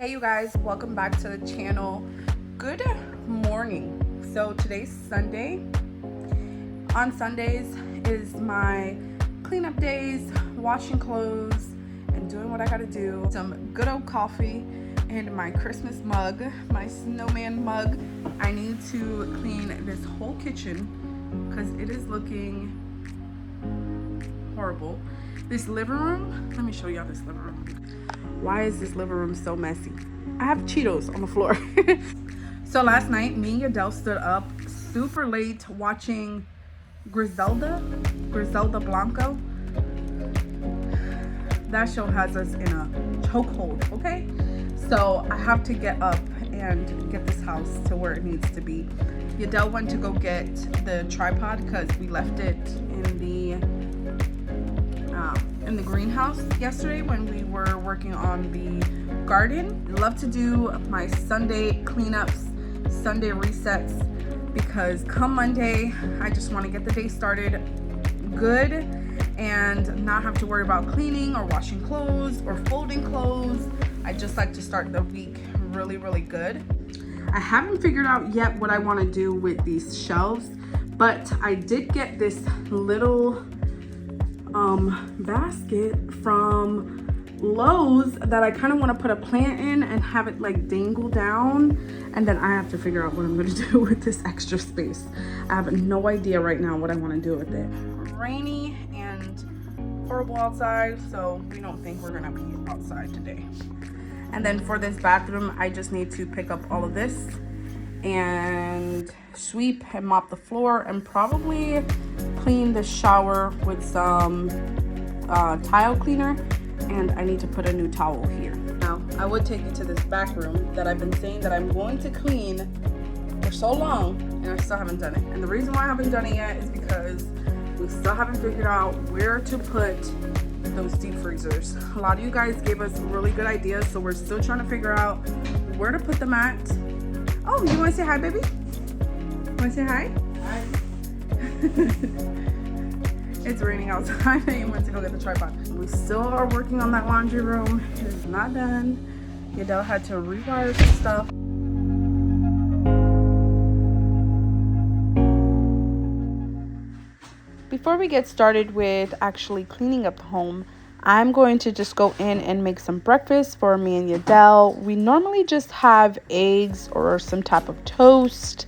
Hey you guys, welcome back to the channel. Good morning. So today's Sunday. On Sundays is my cleanup days, washing clothes and doing what I gotta do. Some good old coffee and my Christmas mug, my snowman mug. I need to clean this whole kitchen because it is looking horrible. This living room, let me show y'all this living room. Why is this living room so messy? I have Cheetos on the floor. So last night, me and Adele stood up super late watching Griselda Blanco. That show has us in a chokehold, okay? So I have to get up and get this house to where it needs to be. Adele went to go get the tripod because we left it in the greenhouse yesterday when we were working on the garden. I love to do my Sunday cleanups, Sunday resets, because come Monday, I just want to get the day started good and not have to worry about cleaning or washing clothes or folding clothes. I just like to start the week really, really good. I haven't figured out yet what I want to do with these shelves, but I did get this little basket from Lowe's that I kind of want to put a plant in and have it like dangle down, and then I have to figure out what I'm going to do with this extra space. I have no idea right now what I want to do with it. Rainy and horrible outside, so we don't think we're gonna be outside today. And then for this bathroom, I just need to pick up all of this and sweep and mop the floor and probably clean the shower with some tile cleaner, and I need to put a new towel here. Now I would take you to this back room that I've been saying that I'm going to clean for so long, and I still haven't done it. And the reason why I haven't done it yet is because we still haven't figured out where to put those deep freezers. A lot of you guys gave us really good ideas, so we're still trying to figure out where to put them at. Oh, you want to say hi, baby? Want to say hi? Hi. It's raining outside and you went to go get the tripod. We still are working on that laundry room. It is not done. Adele had to rewire some stuff. Before we get started with actually cleaning up the home, I'm going to just go in and make some breakfast for me and Adele. We normally just have eggs or some type of toast,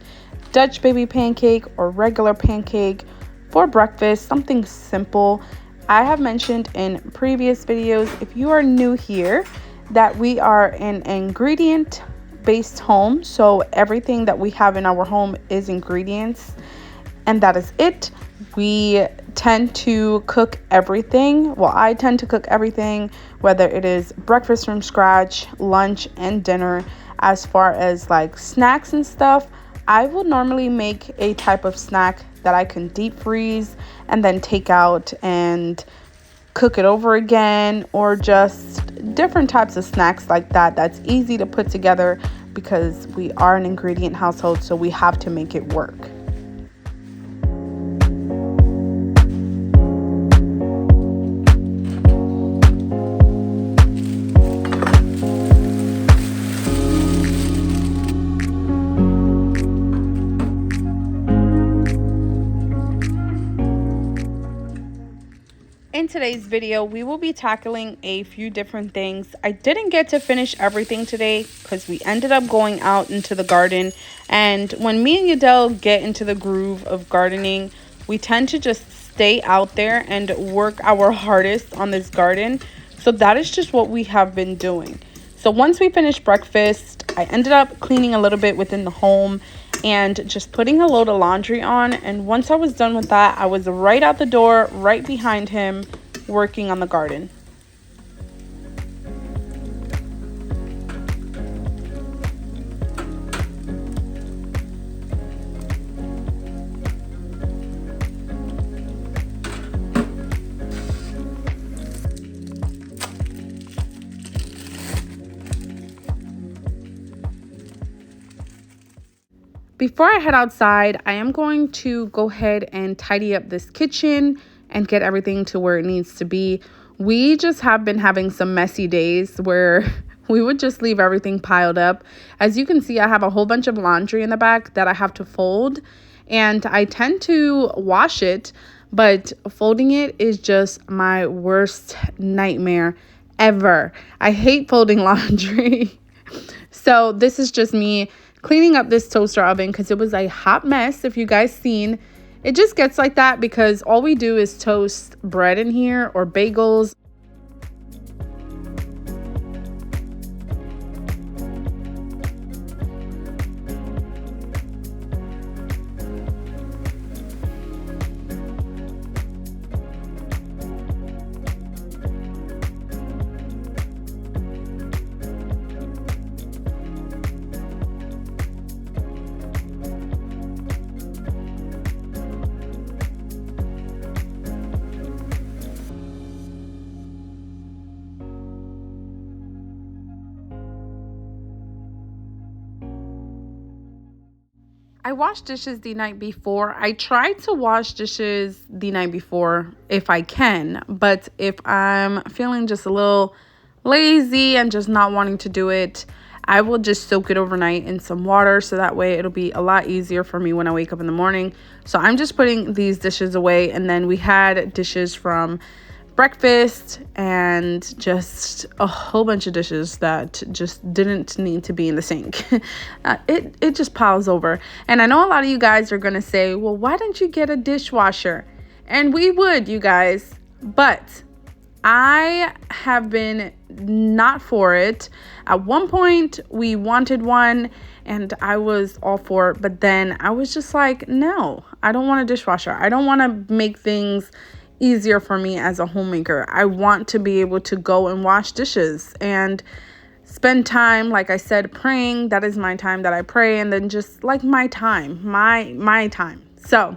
Dutch baby pancake or regular pancake for breakfast, something simple. I have mentioned in previous videos, if you are new here, that we are an ingredient based home. So everything that we have in our home is ingredients, and that is it. We tend to cook everything. Well, I tend to cook everything, whether it is breakfast from scratch, lunch and dinner. As far as like snacks and stuff, I will normally make a type of snack that I can deep freeze and then take out and cook it over again, or just different types of snacks like that. That's easy to put together because we are an ingredient household, so we have to make it work. In today's video, we will be tackling a few different things. I didn't get to finish everything today because we ended up going out into the garden. And when me and Adele get into the groove of gardening, we tend to just stay out there and work our hardest on this garden. So that is just what we have been doing. So once we finished breakfast, I ended up cleaning a little bit within the home and just putting a load of laundry on. And once I was done with that, I was right out the door, right behind him, working on the garden. Before I head outside, I am going to go ahead and tidy up this kitchen and get everything to where it needs to be. We just have been having some messy days where we would just leave everything piled up. As you can see, I have a whole bunch of laundry in the back that I have to fold, and I tend to wash it, but folding it is just my worst nightmare ever. I hate folding laundry. So this is just me cleaning up this toaster oven because it was a hot mess. If you guys seen, it just gets like that because all we do is toast bread in here or bagels. I wash dishes the night before. I try to wash dishes the night before if I can, but if I'm feeling just a little lazy and just not wanting to do it, I will just soak it overnight in some water so that way it'll be a lot easier for me when I wake up in the morning. So I'm just putting these dishes away, and then we had dishes from breakfast and just a whole bunch of dishes that just didn't need to be in the sink. It just piles over. And I know a lot of you guys are going to say, well, why didn't you get a dishwasher? And we would, you guys, but I have been not for it. At one point, we wanted one and I was all for it, but then I was just like, no, I don't want a dishwasher. I don't want to make things easier for me as a homemaker. I want to be able to go and wash dishes and spend time, like I said, praying. That is my time that I pray, and then just like my time, my time. So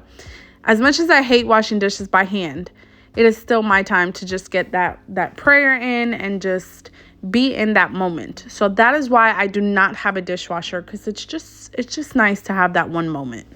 as much as I hate washing dishes by hand, it is still my time to just get that prayer in and just be in that moment. So that is why I do not have a dishwasher, because it's just nice to have that one moment.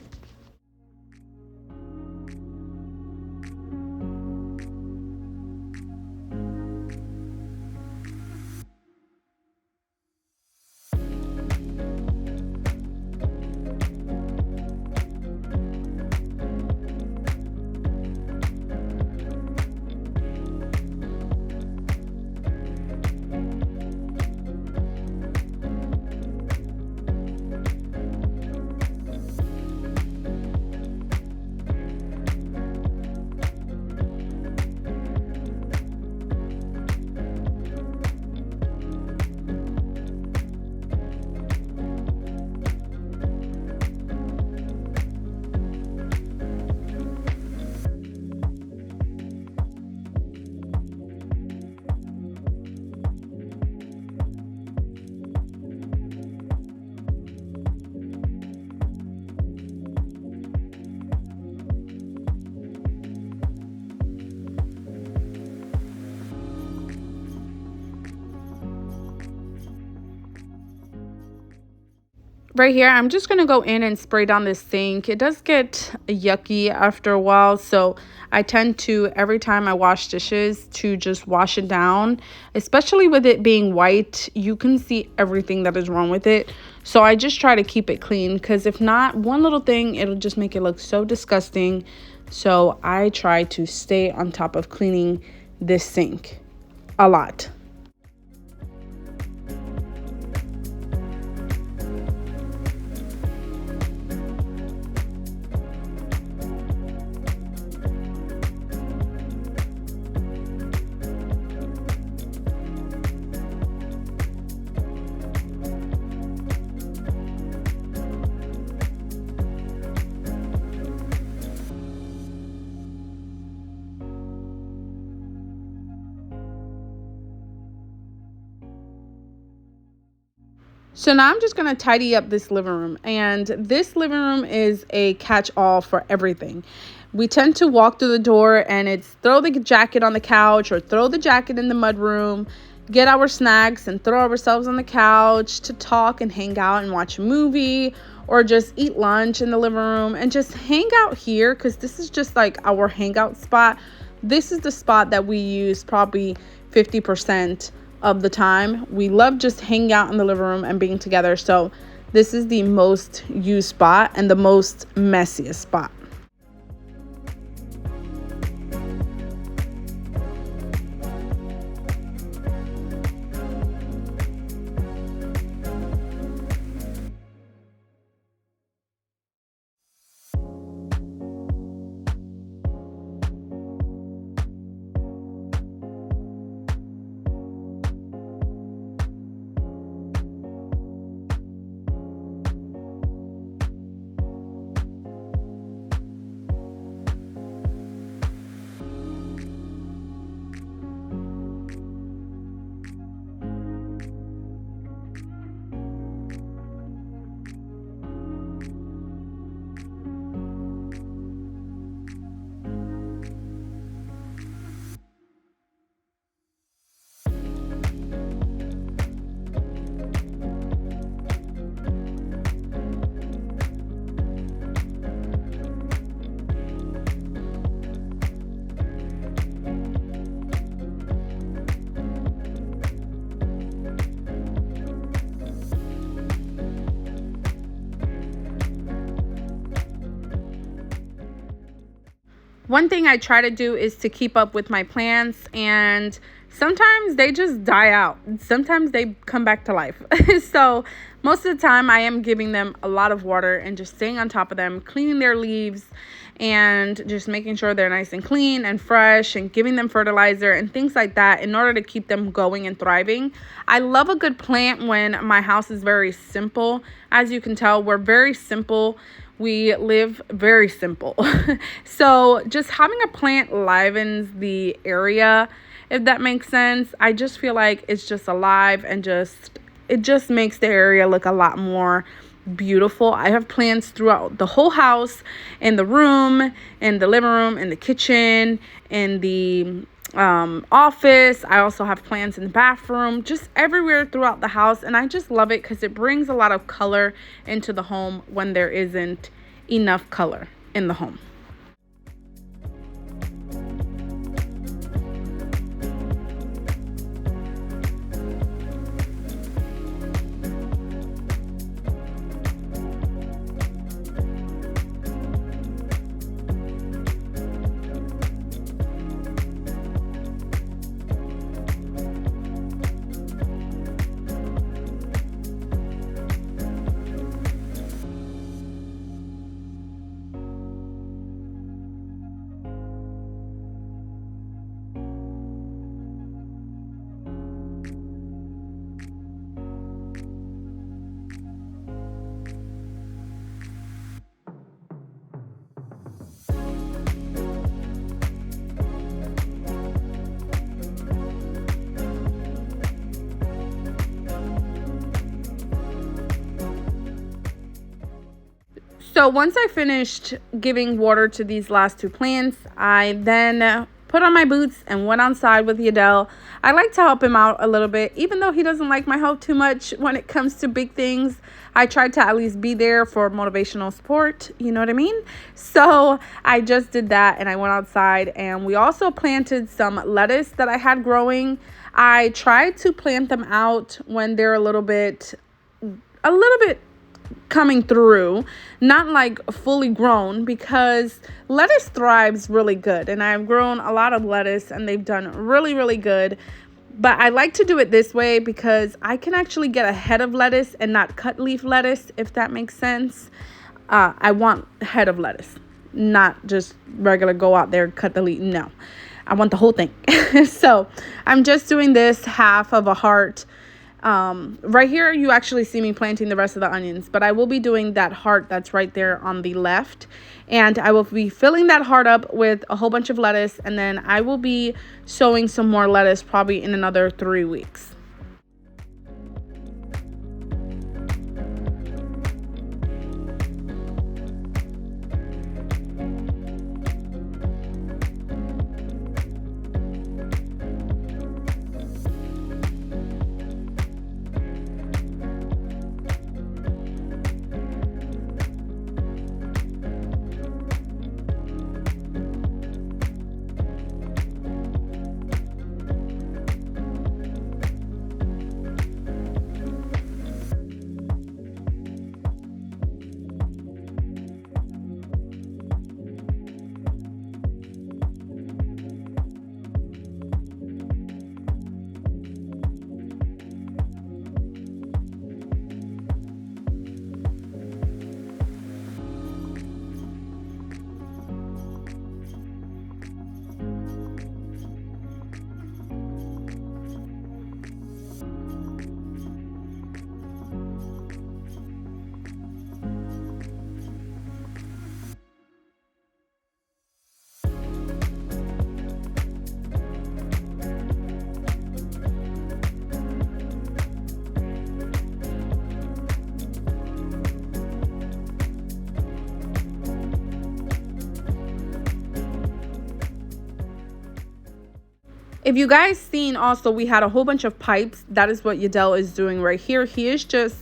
Right here, I'm just going to go in and spray down this sink. It does get yucky after a while, so I tend to, every time I wash dishes, to just wash it down. Especially with it being white, you can see everything that is wrong with it. So I just try to keep it clean, because if not, one little thing, it'll just make it look so disgusting. So I try to stay on top of cleaning this sink a lot. So now I'm just going to tidy up this living room. And this living room is a catch-all for everything. We tend to walk through the door and it's throw the jacket on the couch or throw the jacket in the mudroom, get our snacks and throw ourselves on the couch to talk and hang out and watch a movie, or just eat lunch in the living room and just hang out here, because this is just like our hangout spot. This is the spot that we use probably 50% of the time. We love just hanging out in the living room and being together. So this is the most used spot and the most messiest spot. One thing I try to do is to keep up with my plants, and sometimes they just die out. Sometimes they come back to life. So most of the time I am giving them a lot of water and just staying on top of them, cleaning their leaves and just making sure they're nice and clean and fresh, and giving them fertilizer and things like that in order to keep them going and thriving. I love a good plant when my house is very simple. As you can tell, we're very simple. We live very simple. So just having a plant livens the area, if that makes sense. I just feel like it's just alive, and it just makes the area look a lot more beautiful. I have plants throughout the whole house, in the room, in the living room, in the kitchen, in the office. I also have plants in the bathroom, just everywhere throughout the house. And I just love it because it brings a lot of color into the home when there isn't enough color in the home. So once I finished giving water to these last two plants, I then put on my boots and went outside with Yadel. I like to help him out a little bit, even though he doesn't like my help too much when it comes to big things. I try to at least be there for motivational support, you know what I mean? So I just did that, and I went outside, and we also planted some lettuce that I had growing. I tried to plant them out when they're a little bit coming through, not like fully grown, because lettuce thrives really good, and I've grown a lot of lettuce and they've done really, really good. But I like to do it this way because I can actually get a head of lettuce and not cut leaf lettuce, if that makes sense. I want head of lettuce, not just regular go out there, cut the leaf. No, I want the whole thing. So I'm just doing this half of a heart. Right here, you actually see me planting the rest of the onions, but I will be doing that heart that's right there on the left. And I will be filling that heart up with a whole bunch of lettuce, and then I will be sowing some more lettuce probably in another 3 weeks. If you guys seen also, we had a whole bunch of pipes. That is what Yadel is doing right here. He is just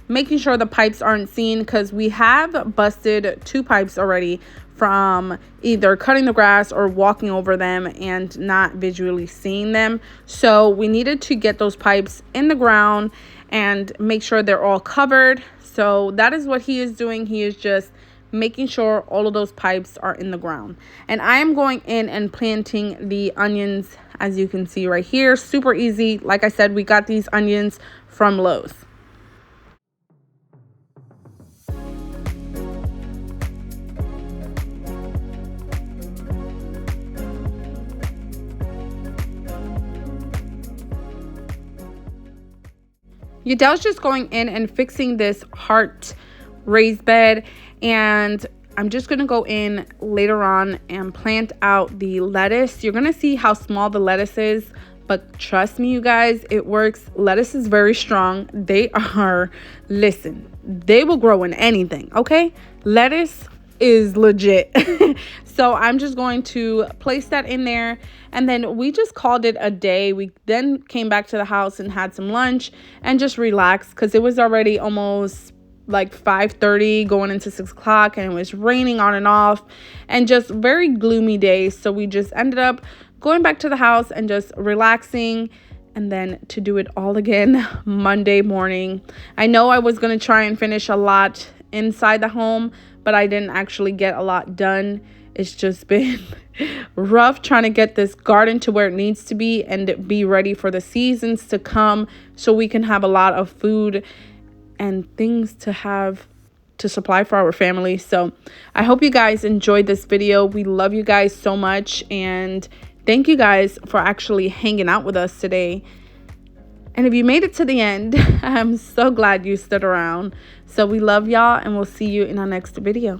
making sure the pipes aren't seen, because we have busted 2 pipes already from either cutting the grass or walking over them and not visually seeing them. So we needed to get those pipes in the ground and make sure they're all covered. So that is what he is doing. He is just making sure all of those pipes are in the ground. And I am going in and planting the onions, as you can see right here. Super easy. Like I said, we got these onions from Lowe's. Yadel's just going in and fixing this heart raised bed, and I'm just going to go in later on and plant out the lettuce. You're going to see how small the lettuce is, but trust me, you guys, it works. Lettuce is very strong. They will grow in anything, okay? Lettuce is legit. So I'm just going to place that in there, and then we just called it a day. We then came back to the house and had some lunch and just relaxed, because it was already almost like 5:30 going into 6 o'clock, and it was raining on and off and just very gloomy day. So we just ended up going back to the house and just relaxing, and then to do it all again Monday morning. I know I was going to try and finish a lot inside the home, but I didn't actually get a lot done. It's just been rough trying to get this garden to where it needs to be and be ready for the seasons to come, so we can have a lot of food and things to have to supply for our family. So I hope you guys enjoyed this video. We love you guys so much, and thank you guys for actually hanging out with us today. And if you made it to the end, I'm so glad you stood around. So we love y'all, and we'll see you in our next video.